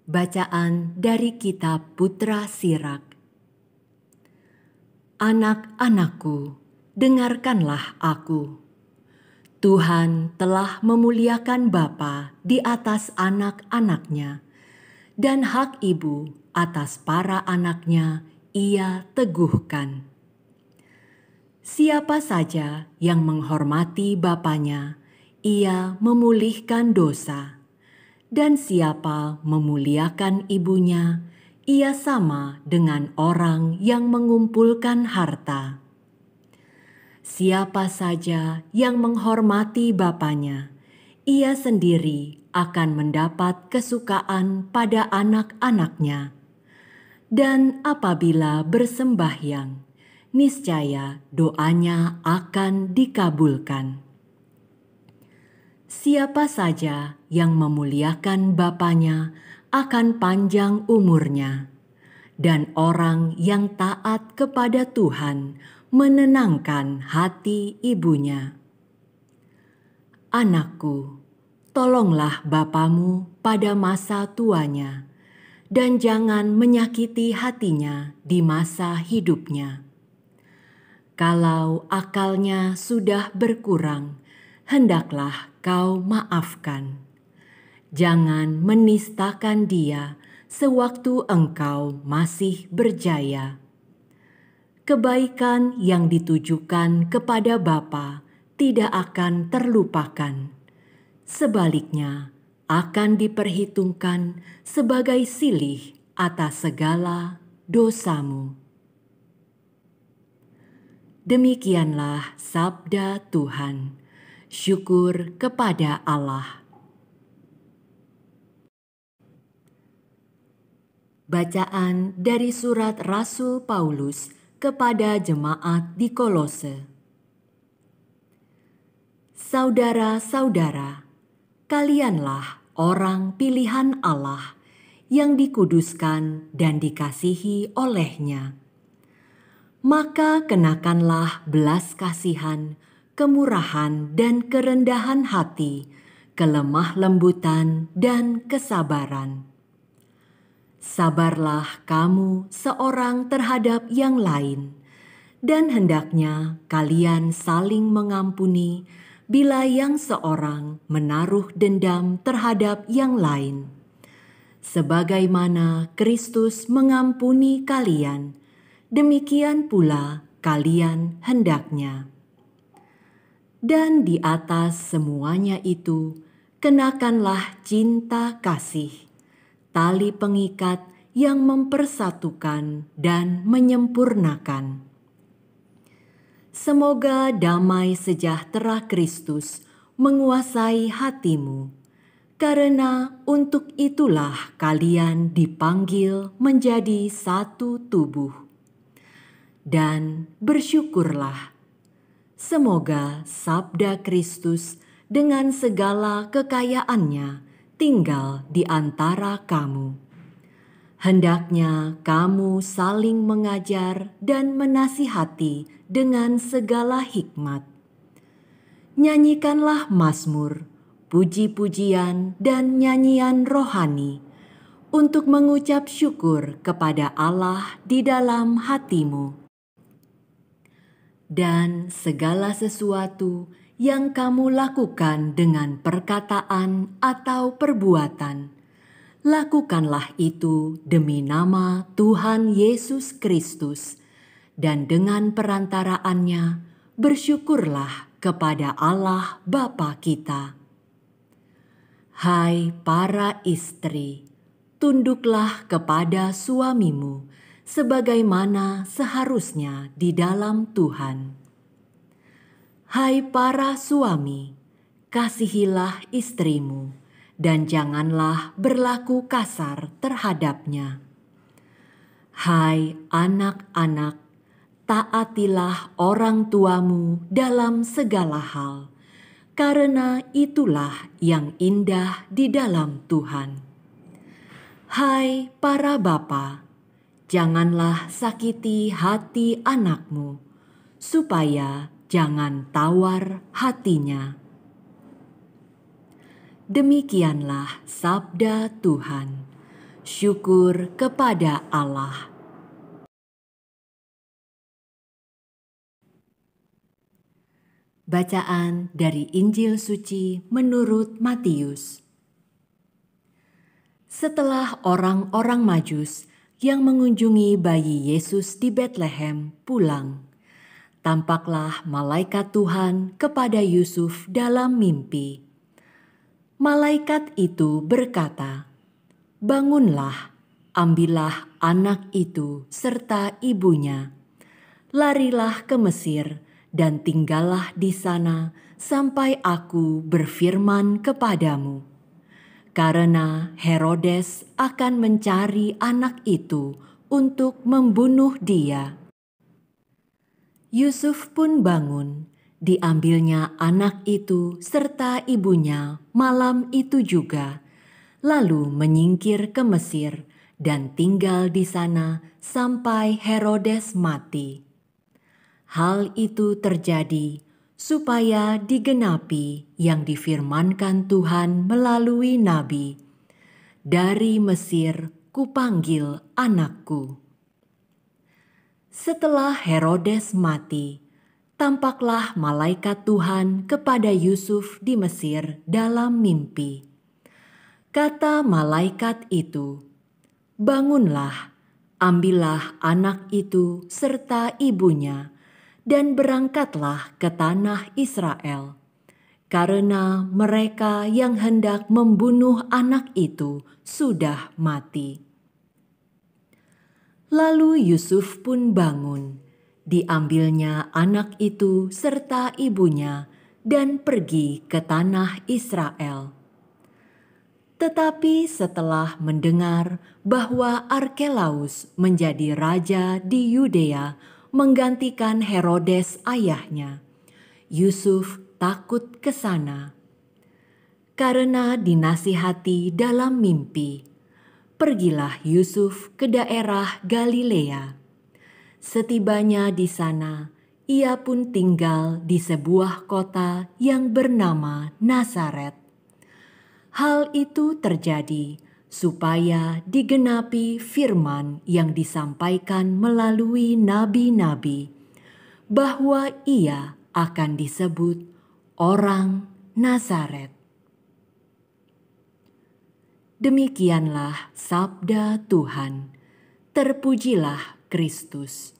Bacaan dari Kitab Putra Sirak. Anak-anakku, dengarkanlah aku. Tuhan telah memuliakan bapa di atas anak-anaknya, dan hak ibu atas para anaknya ia teguhkan. Siapa saja yang menghormati bapanya, ia memulihkan dosa. Dan siapa memuliakan ibunya, ia sama dengan orang yang mengumpulkan harta. Siapa saja yang menghormati bapanya, ia sendiri akan mendapat kesukaan pada anak-anaknya. Dan apabila bersembahyang, niscaya doanya akan dikabulkan. Siapa saja yang memuliakan bapanya akan panjang umurnya, dan orang yang taat kepada Tuhan menenangkan hati ibunya. Anakku, tolonglah bapamu pada masa tuanya, dan jangan menyakiti hatinya di masa hidupnya. Kalau akalnya sudah berkurang, hendaklah kau maafkan. Jangan menistakan dia sewaktu engkau masih berjaya. Kebaikan yang ditujukan kepada Bapa tidak akan terlupakan. Sebaliknya, akan diperhitungkan sebagai silih atas segala dosamu. Demikianlah sabda Tuhan. Syukur kepada Allah. Bacaan dari surat Rasul Paulus kepada jemaat di Kolose. Saudara-saudara, kalianlah orang pilihan Allah yang dikuduskan dan dikasihi oleh-Nya. Maka kenakanlah belas kasihan, kemurahan dan kerendahan hati, kelemah lembutan dan kesabaran. Sabarlah kamu seorang terhadap yang lain, dan hendaknya kalian saling mengampuni bila yang seorang menaruh dendam terhadap yang lain. Sebagaimana Kristus mengampuni kalian, demikian pula kalian hendaknya. Dan di atas semuanya itu, kenakanlah cinta kasih, tali pengikat yang mempersatukan dan menyempurnakan. Semoga damai sejahtera Kristus menguasai hatimu, karena untuk itulah kalian dipanggil menjadi satu tubuh. Dan bersyukurlah. Semoga sabda Kristus dengan segala kekayaannya tinggal di antara kamu. Hendaknya kamu saling mengajar dan menasihati dengan segala hikmat. Nyanyikanlah mazmur, puji-pujian dan nyanyian rohani untuk mengucap syukur kepada Allah di dalam hatimu. Dan segala sesuatu yang kamu lakukan dengan perkataan atau perbuatan, lakukanlah itu demi nama Tuhan Yesus Kristus, dan dengan perantaraannya bersyukurlah kepada Allah Bapa kita. Hai para istri, tunduklah kepada suamimu, sebagaimana seharusnya di dalam Tuhan. Hai para suami, kasihilah istrimu, dan janganlah berlaku kasar terhadapnya. Hai anak-anak, taatilah orang tuamu dalam segala hal, karena itulah yang indah di dalam Tuhan. Hai para bapa, janganlah sakiti hati anakmu, supaya jangan tawar hatinya. Demikianlah sabda Tuhan. Syukur kepada Allah. Bacaan dari Injil Suci menurut Matius. Setelah orang-orang Majus yang mengunjungi bayi Yesus di Betlehem pulang, tampaklah malaikat Tuhan kepada Yusuf dalam mimpi. Malaikat itu berkata, "Bangunlah, ambillah anak itu serta ibunya, larilah ke Mesir dan tinggallah di sana sampai aku berfirman kepadamu. Karena Herodes akan mencari anak itu untuk membunuh dia." Yusuf pun bangun, diambilnya anak itu serta ibunya malam itu juga, lalu menyingkir ke Mesir dan tinggal di sana sampai Herodes mati. Hal itu terjadi supaya digenapi yang difirmankan Tuhan melalui nabi, "Dari Mesir kupanggil anakku." Setelah Herodes mati, tampaklah malaikat Tuhan kepada Yusuf di Mesir dalam mimpi. Kata malaikat itu, "Bangunlah, ambillah anak itu serta ibunya, dan berangkatlah ke tanah Israel, karena mereka yang hendak membunuh anak itu sudah mati." Lalu Yusuf pun bangun, diambilnya anak itu serta ibunya, dan pergi ke tanah Israel. Tetapi setelah mendengar bahwa Arkelaus menjadi raja di Yudea menggantikan Herodes ayahnya, Yusuf takut ke sana. Karena dinasihati dalam mimpi, pergilah Yusuf ke daerah Galilea. Setibanya di sana, ia pun tinggal di sebuah kota yang bernama Nazaret. Hal itu terjadi supaya digenapi firman yang disampaikan melalui nabi-nabi, bahwa ia akan disebut orang Nazaret. Demikianlah sabda Tuhan. Terpujilah Kristus.